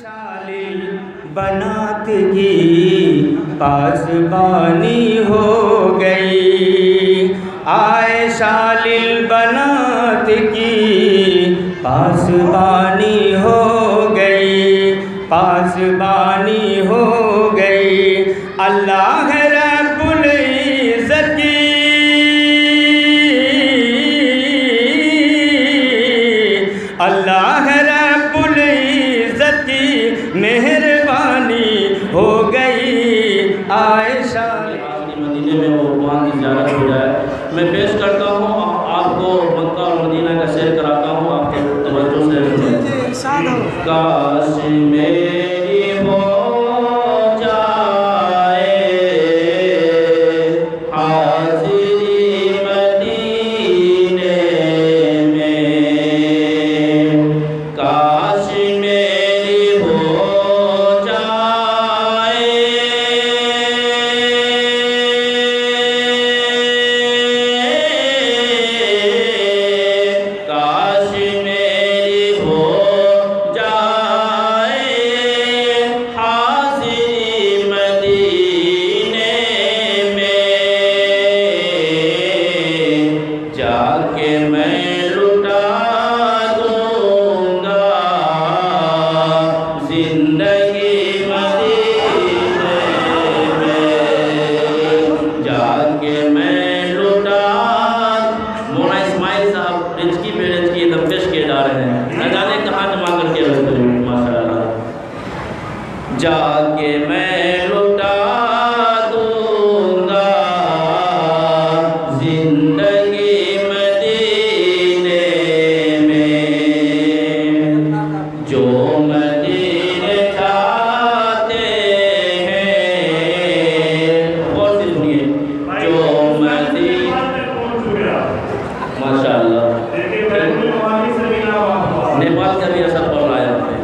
شالیل بنات کی پاسبانی ہو گئی، آئے شالیل بنات کی پاسبانی ہو گئی، پاسبانی ہو گئی۔ اللہ رب العزت کی اللہ رب العزت کی مہربانی ہو گئی، عائشہ مدینے میں وہ وہاں کی زیارت ہو جائے۔ میں پیش کرتا ہوں آپ کو مکہ اور مدینہ کا سیر کراتا ہوں، آپ کے توجہ سے کاش میری ہو جائے حاضری مدینے میں، کاش میری ہو جائے کاش میری ہو جائے حاضری مدینے میں، جا کے میں لٹا دوں گا زندگی مدینے میں، جا کے میں لٹا مولانا اسماعیل صاحب رچکی پہ رچکی دم پیش کیے جا رہے ہیں، نہ جانے کہاں جمع کر کے رکھتے ہیں ماشاءاللہ۔ جا کے میں لٹا دوں گا زندگی مدینے میں، جو مدینے چاہتے ہیں، غور سے سنیے، جو مدینے ماشاءاللہ نیپال کا بھی اثر پڑ رہا ہے یہاں پہ۔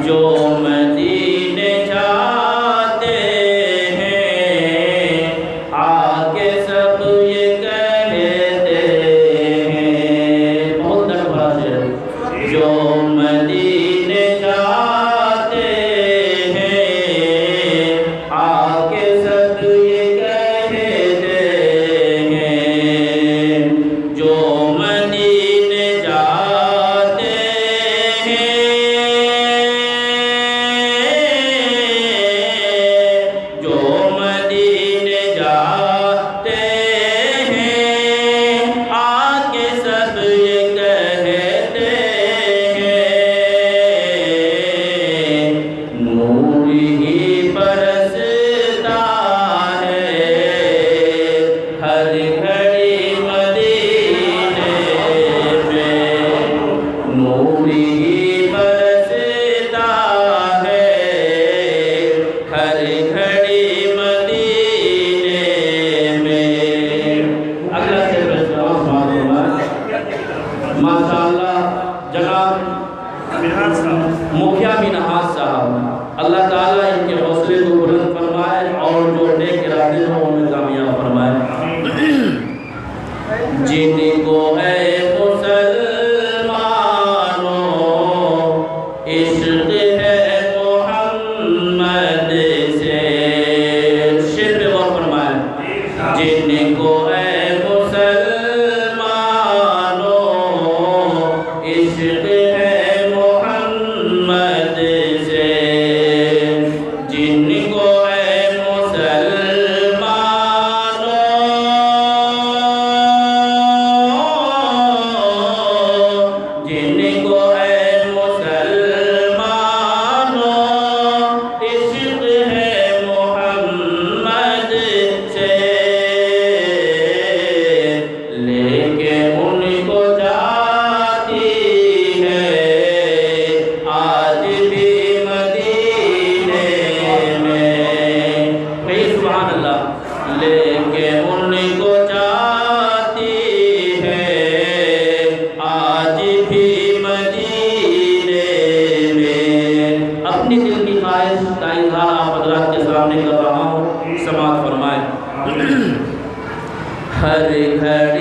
جو مدینے چاہتے ہیں آگے سب یہ کہتے ہیں، بہت درد بھرا شعر۔ جو مدینے چاہتے ہیں آگے سب یہ کہتے ہیں، جو مدینے جاتے ہیں، جو مدینے جاتے ہیں آگے سب یہ کہتے ہیں، نور ہی برستا ہے ہر گھڑی مدینے میں، نور ہی برستا ہے ہر گھڑی مدینے میں۔ اگلا سے ماشاءاللہ جناب مکھیا منہاس صاحب، اللہ تعالیٰ ان کے حوصلے کو بلند فرمائے اور جو نیک ارادے ہوں ان میں کامیاب فرمائے۔ جن کو ہے مسلمانوں عشق ہے محمد سے، شعر پہ غور فرمائے، جن کو ہے مسلمانوں عشق ہے محمد سے، جن کو ہے مسلمانوں جن کو ہے مسلمانوں عشق ہے محمد سے، لے کے ان کو جاتی ہے آج بھی مدینے میں، بھئی سبحان اللہ، لے کے ان کو جاتی ہے آج بھی مدینے میں۔ اپنی دل کی خواہش کا اظہار آپ حضرات کے سامنے کر رہا ہوں، سماعت فرمائیں۔ ہر گھڑی